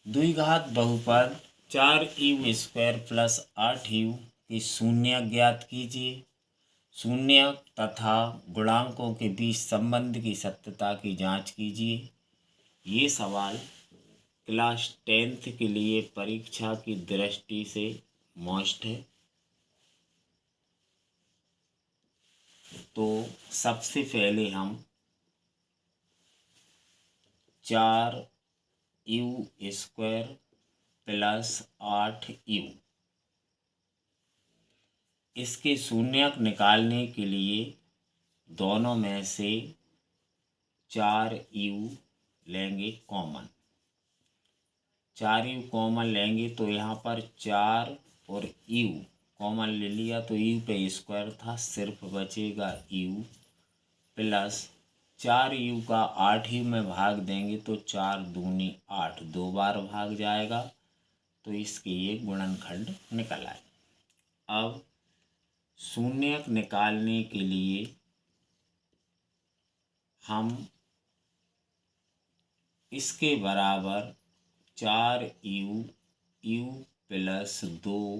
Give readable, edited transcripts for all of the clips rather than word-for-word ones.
द्विघात बहुपद 4u² plus 8u की शून्य ज्ञात कीजिए। शून्य तथा गुणांकों के बीच संबंध की सत्यता की जांच कीजिए। ये सवाल क्लास 10th के लिए परीक्षा की दृष्टि से मोस्ट है। तो सबसे पहले हम 4u² प्लस 8u इसके शून्यक निकालने के लिए दोनों में से 4u लेंगे कॉमन। 4u कॉमन लेंगे तो यहाँ पर 4 और u कॉमन ले लिया तो u पे स्क्वायर था, सिर्फ बचेगा u प्लस 4u का 8u में भाग देंगे तो 4 दूनी 8 दो बार भाग जाएगा, तो इसके ये गुणनखंड निकल आए। अब शून्यक निकालने के लिए हम इसके बराबर 4u प्लस 2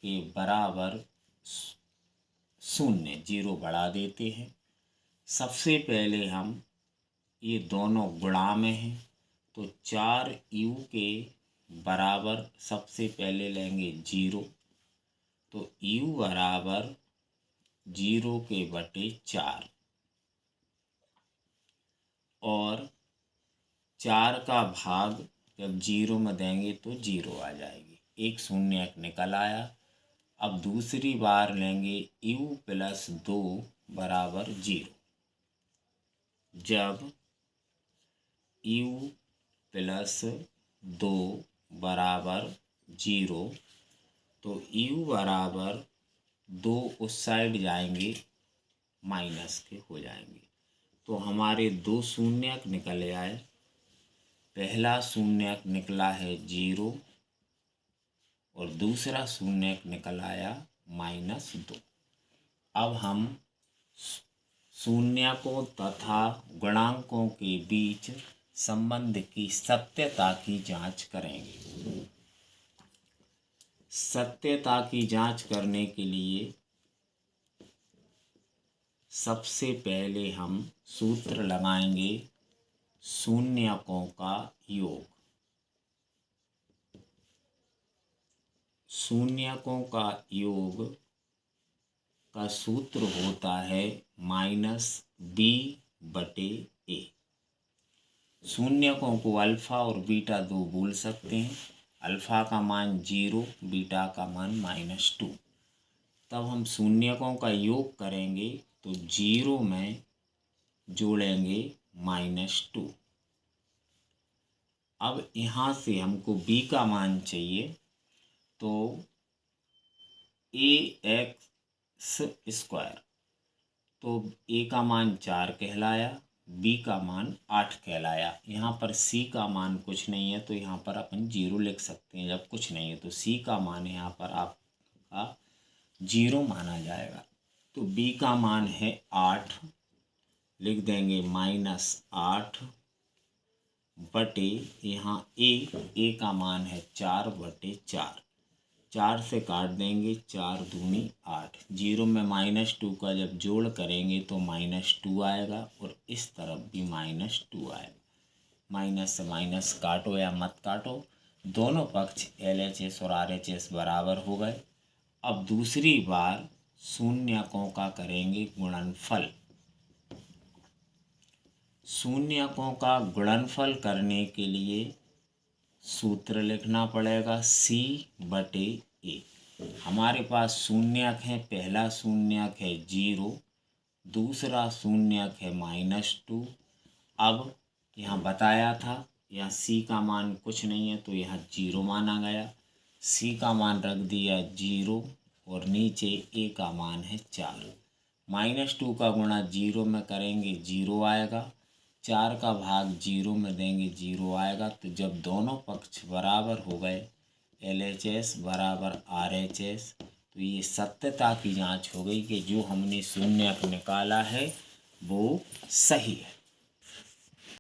के बराबर 0 जीरो बढ़ा देते हैं। सबसे पहले हम ये दोनों गुणा में हैं तो 4u के बराबर सबसे पहले लेंगे 0, तो u बराबर 0 के बटे 4 और 4 का भाग जब 0 में देंगे तो 0 आ जाएगी, एक शून्यक निकल आया। अब दूसरी बार लेंगे u प्लस 2 बराबर 0। जब u प्लस 2 बराबर 0 तो u बराबर 2 उस साइड जाएंगे माइनस के हो जाएंगे, तो हमारे दो शून्यक निकल आए। पहला शून्यक निकला है 0 और दूसरा शून्यक निकल आया -2। अब हम शून्यकों तथा गुणांकों के बीच संबंध की सत्यता की जांच करेंगे। सत्यता की जांच करने के लिए सबसे पहले हम सूत्र लगाएंगे शून्यकों का योग। शून्यकों का योग का सूत्र होता है -b/a। शून्यकों को अल्फा और बीटा दो बोल सकते हैं। अल्फा का मान 0, बीटा का मान -2। तब हम शून्यकों का योग करेंगे तो 0 में जोड़ेंगे -2। अब यहाँ से हमको b का मान चाहिए, तो ax², तो a का मान 4 कहलाया, b का मान 8 कहलाया। यहाँ पर c का मान कुछ नहीं है तो यहाँ पर अपन 0 लिख सकते हैं। जब कुछ नहीं है तो c का मान यहाँ पर आपका 0 माना जाएगा। तो b का मान है 8, लिख देंगे -8 बटे यहाँ a का मान है 4/4। 4 से काट देंगे, 4 दूनी 8। 0 में -2 का जब जोड़ करेंगे तो -2 आएगा और इस तरफ भी -2 आएगा। माइनस से माइनस काटो या मत काटो, दोनों पक्ष LHS और RHS बराबर हो गए। अब दूसरी बार शून्यकों का करेंगे गुणनफल। शून्यकों का गुणनफल करने के लिए सूत्र लिखना पड़ेगा c/a। हमारे पास शून्यक है, पहला शून्यक है 0, दूसरा शून्यक है -2। अब यहाँ बताया था यहाँ c का मान कुछ नहीं है तो यहाँ 0 माना गया। c का मान रख दिया 0 और नीचे a का मान है 4। -2 का गुणा 0 में करेंगे 0 आएगा, 4 का भाग 0 में देंगे 0 आएगा। तो जब दोनों पक्ष बराबर हो गए LHS बराबर RHS, तो ये सत्यता की जांच हो गई कि जो हमने शून्यक निकाला है वो सही है।